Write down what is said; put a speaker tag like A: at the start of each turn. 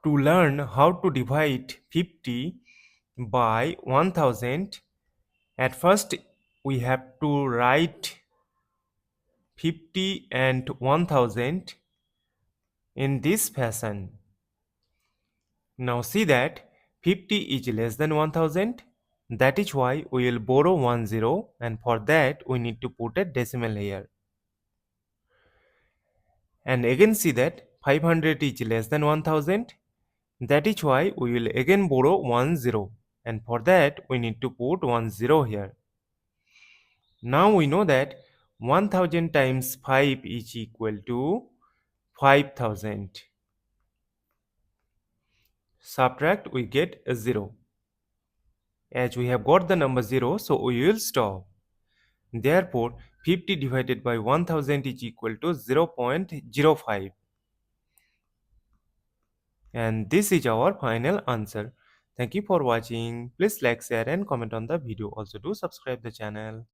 A: To learn how to divide 50 by 1000, at first we have to write 50 and 1000 in this fashion. Now see that 50 is less than 1000. That is why we will borrow 10, and for that we need to put a decimal here. And again see that 500 is less than 1000. That is why we will again borrow 10, and for that we need to put 10 here. Now we know that 1000 times 5 is equal to 5000. Subtract, we get a 0. As we have got the number 0, so we will stop. Therefore, 50 divided by 1000 is equal to 0.05. And this is our final answer. Thank you for watching. Please like, share and comment on the video. Also do subscribe the channel.